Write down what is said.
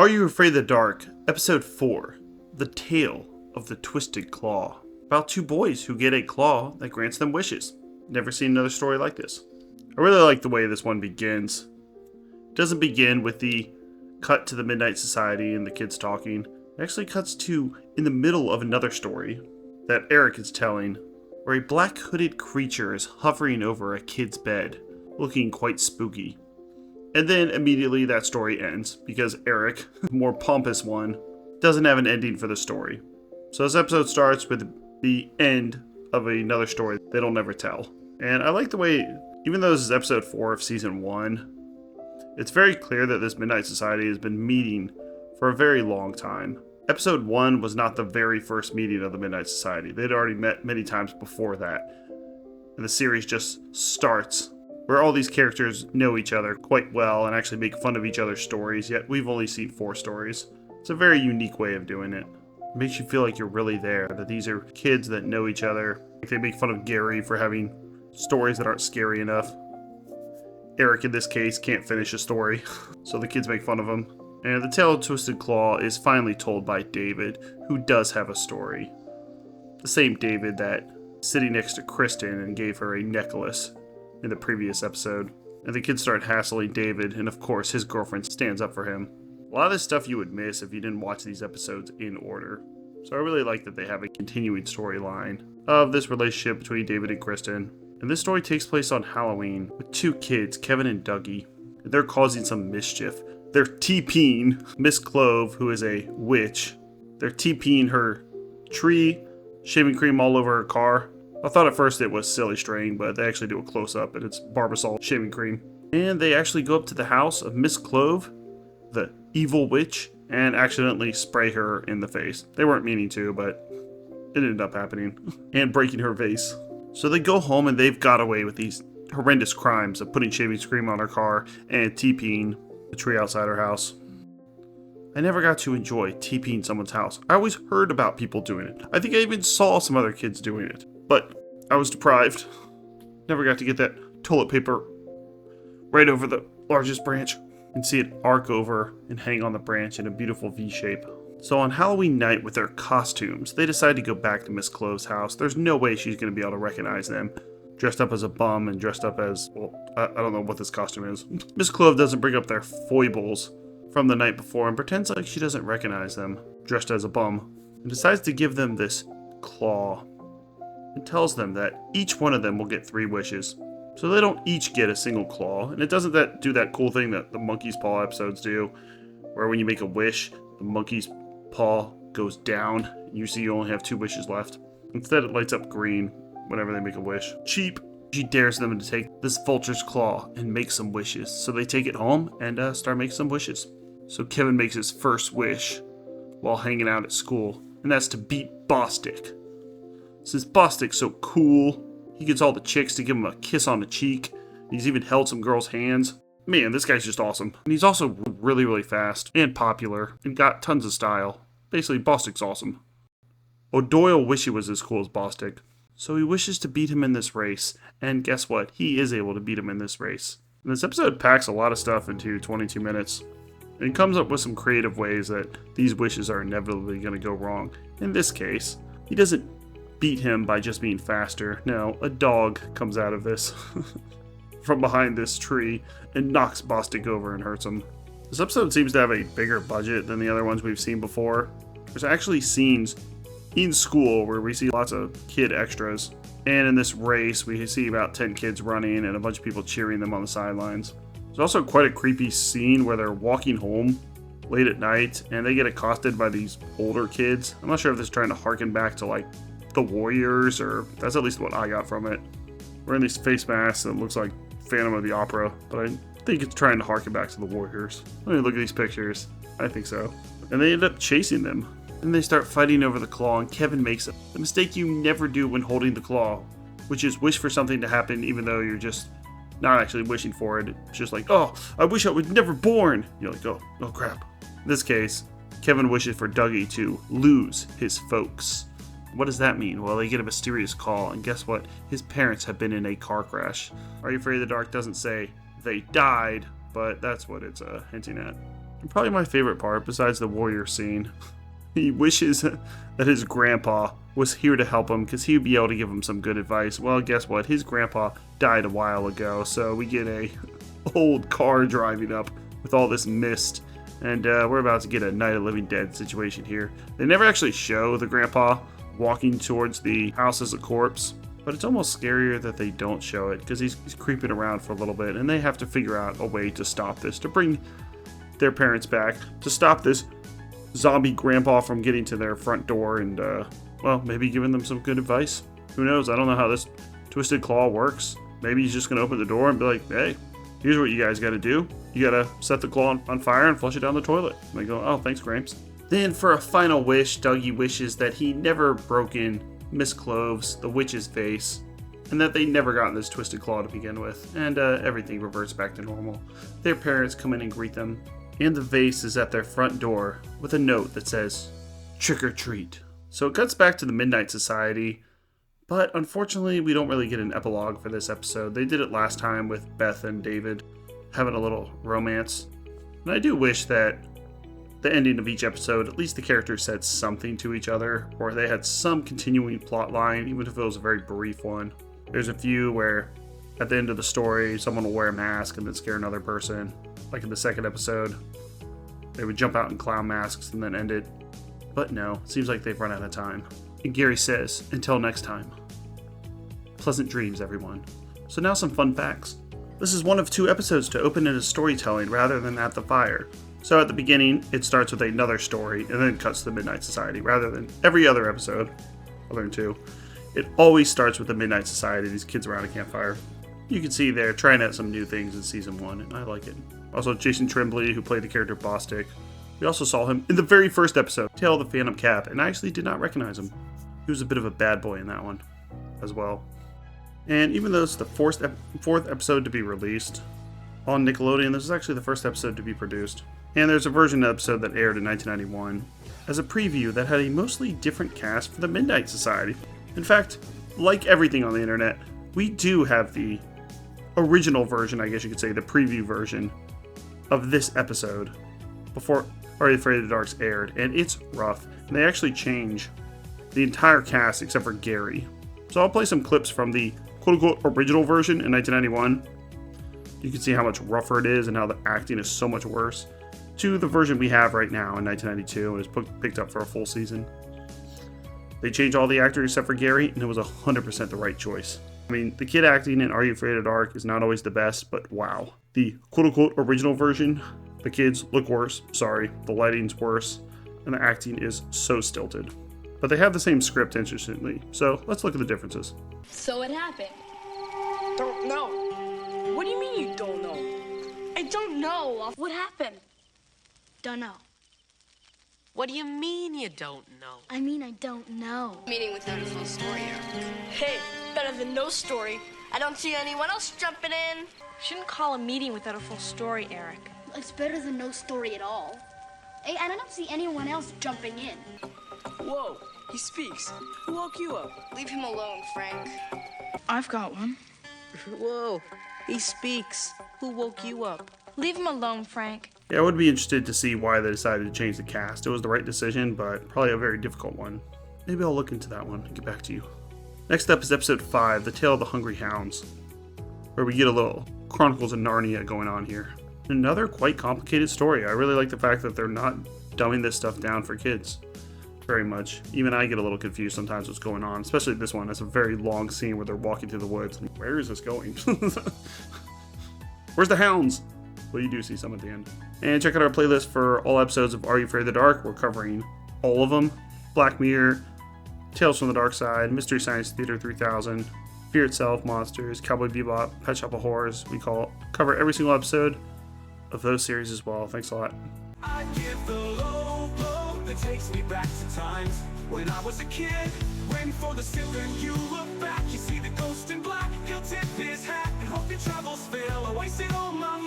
Are You Afraid of the Dark? Episode 4. The Tale of the Twisted Claw. About two boys who get a claw that grants them wishes. Never seen another story like this. I really like the way this one begins. It doesn't begin with the cut to the Midnight Society and the kids talking. It actually cuts to in the middle of another story that Eric is telling, where a black hooded creature is hovering over a kid's bed, looking quite spooky. And then immediately that story ends, because Eric, the more pompous one, doesn't have an ending for the story. So this episode starts with the end of another story they'll never tell. And I like the way, even though this is episode 4 of season 1, it's very clear that this Midnight Society has been meeting for a very long time. Episode 1 was not the very first meeting of the Midnight Society. They'd already met many times before that. And the series just starts where all these characters know each other quite well and actually make fun of each other's stories, yet we've only seen 4 stories. It's a very unique way of doing it. It makes you feel like you're really there, that these are kids that know each other. They make fun of Gary for having stories that aren't scary enough. Eric, in this case, can't finish a story, so the kids make fun of him. And the Tale of Twisted Claw is finally told by David, who does have a story. The same David that sitting next to Kristen and gave her a necklace in the previous episode. And the kids start hassling David, and of course his girlfriend stands up for him. A lot of this stuff you would miss if you didn't watch these episodes in order. So I really like that they have a continuing storyline of this relationship between David and Kristen. And this story takes place on Halloween with 2 kids, Kevin and Dougie. And they're causing some mischief. They're TPing Miss Clove, who is a witch. They're TPing her tree, shaving cream all over her car. I thought at first it was silly string, but they actually do a close-up, and it's Barbasol shaving cream. And they actually go up to the house of Miss Clove, the evil witch, and accidentally spray her in the face. They weren't meaning to, but it ended up happening. And breaking her vase. So they go home, and they've got away with these horrendous crimes of putting shaving cream on her car and TPing the tree outside her house. I never got to enjoy TPing someone's house. I always heard about people doing it. I think I even saw some other kids doing it. But I was deprived. Never got to get that toilet paper right over the largest branch and see it arc over and hang on the branch in a beautiful V shape. So on Halloween night with their costumes, they decide to go back to Miss Clove's house. There's no way she's going to be able to recognize them. Dressed up as a bum and dressed up as, well, I don't know what this costume is. Miss Clove doesn't bring up their foibles from the night before and pretends like she doesn't recognize them, dressed as a bum, and decides to give them this claw. And tells them that each one of them will get 3 wishes. So they don't each get a single claw. And it doesn't do that cool thing that the monkey's paw episodes do, where when you make a wish, the monkey's paw goes down, and you see you only have 2 wishes left. Instead, it lights up green whenever they make a wish. Cheap. She dares them to take this vulture's claw and make some wishes. So they take it home and start making some wishes. So Kevin makes his first wish while hanging out at school, and that's to beat Bostic. Since Bostic's so cool, he gets all the chicks to give him a kiss on the cheek. He's even held some girls' hands. Man, this guy's just awesome. And he's also really, really fast and popular and got tons of style. Basically, Bostic's awesome. O'Doyle wishes he was as cool as Bostic. So he wishes to beat him in this race. And guess what? He is able to beat him in this race. And this episode packs a lot of stuff into 22 minutes. And comes up with some creative ways that these wishes are inevitably going to go wrong. In this case, he doesn't beat him by just being faster. No, a dog comes out of this from behind this tree and knocks Bostic over and hurts him. This episode seems to have a bigger budget than the other ones we've seen before. There's actually scenes in school where we see lots of kid extras. And in this race, we see about 10 kids running and a bunch of people cheering them on the sidelines. There's also quite a creepy scene where they're walking home late at night and they get accosted by these older kids. I'm not sure if this is trying to harken back to like the Warriors, or that's at least what I got from it. Wearing these face masks that looks like Phantom of the Opera, but I think it's trying to harken back to the Warriors. Let me look at these pictures. I think so. And they end up chasing them. And they start fighting over the claw, and Kevin makes the mistake you never do when holding the claw, which is wish for something to happen even though you're just not actually wishing for it. It's just like, oh, I wish I was never born. You're like, oh crap. In this case, Kevin wishes for Dougie to lose his folks. What does that mean? Well, they get a mysterious call, and guess what? His parents have been in a car crash. Are You Afraid of the Dark doesn't say they died, but that's what it's hinting at. Probably my favorite part, besides the warrior scene. He wishes that his grandpa was here to help him because he would be able to give him some good advice. Well, guess what? His grandpa died a while ago, so we get a old car driving up with all this mist, and we're about to get a Night of the Living Dead situation here. They never actually show the grandpa walking towards the house as a corpse, but it's almost scarier that they don't show it because he's creeping around for a little bit, and they have to figure out a way to stop this, to bring their parents back, to stop this zombie grandpa from getting to their front door and, well, maybe giving them some good advice. Who knows? I don't know how this Twisted Claw works. Maybe he's just going to open the door and be like, hey, here's what you guys got to do. You got to set the claw on fire and flush it down the toilet. And they go, oh, thanks, Gramps. Then for a final wish, Dougie wishes that he never broken Miss Cloves, the witch's face, and that they never got this Twisted Claw to begin with, and everything reverts back to normal. Their parents come in and greet them, and the vase is at their front door with a note that says, trick or treat. So it cuts back to the Midnight Society, but unfortunately we don't really get an epilogue for this episode. They did it last time with Beth and David having a little romance, and I do wish that the ending of each episode, at least the characters said something to each other, or they had some continuing plot line, even if it was a very brief one. There's a few where at the end of the story someone will wear a mask and then scare another person. Like in the second episode, they would jump out in clown masks and then end it. But no, it seems like they've run out of time. And Gary says, until next time. Pleasant dreams, everyone. So now some fun facts. This is one of 2 episodes to open it as storytelling rather than at the fire. So at the beginning, it starts with another story and then cuts to the Midnight Society, rather than every other episode, other than 2. It always starts with the Midnight Society, these kids around a campfire. You can see they're trying out some new things in season 1, and I like it. Also, Jason Tremblay, who played the character Bostic. We also saw him in the very first episode, Tale of the Phantom Cap, and I actually did not recognize him. He was a bit of a bad boy in that one, as well. And even though it's the fourth episode to be released on Nickelodeon, this is actually the first episode to be produced. And there's a version of the episode that aired in 1991 as a preview that had a mostly different cast for the Midnight Society. In fact, like everything on the internet, we do have the original version, I guess you could say, the preview version of this episode before Are You Afraid of the Dark's aired, and it's rough. And they actually change the entire cast except for Gary. So I'll play some clips from the quote-unquote original version in 1991. You can see how much rougher it is and how the acting is so much worse, to the version we have right now in 1992 and is picked up for a full season. They changed all the actors except for Gary, and it was 100% the right choice. I mean, the kid acting in Are You Afraid of the Dark is not always the best, but wow. The quote-unquote original version, the kids look worse, sorry, the lighting's worse, and the acting is so stilted. But they have the same script, interestingly, so let's look at the differences. So what happened? Don't know. What do you mean you don't know? I don't know. What happened? Don't know. What do you mean you don't know? I mean, I don't know. Meeting without a full story arc. Hey, better than no story. I don't see anyone else jumping in. Shouldn't call a meeting without a full story, Eric. It's better than no story at all. Hey, and I don't see anyone else jumping in. Whoa, he speaks. Who woke you up? Leave him alone, Frank. I've got one. Whoa, he speaks. Who woke you up? Leave him alone, Frank. Yeah, I would be interested to see why they decided to change the cast. It was the right decision, but probably a very difficult one. Maybe I'll look into that one and get back to you. Next up is episode 5, The Tale of the Hungry Hounds, where we get a little Chronicles of Narnia going on here. Another quite complicated story. I really like the fact that they're not dumbing this stuff down for kids very much. Even I get a little confused sometimes what's going on, especially this one. It's a very long scene where they're walking through the woods. Where is this going? Where's the hounds? Well, you do see some at the end. And check out our playlist for all episodes of Are You Afraid of the Dark. We're covering all of them. Black Mirror, Tales from the Dark Side, Mystery Science Theater 3000, Fear Itself, Monsters, Cowboy Bebop, Pet Shop of Horrors. We cover every single episode of those series as well. Thanks a lot. I give the low blow that takes me back to times when I was a kid. Waiting for the silver and you look back, you see the ghost in black. He'll tip his hat and hope your travels fail. I wasted all my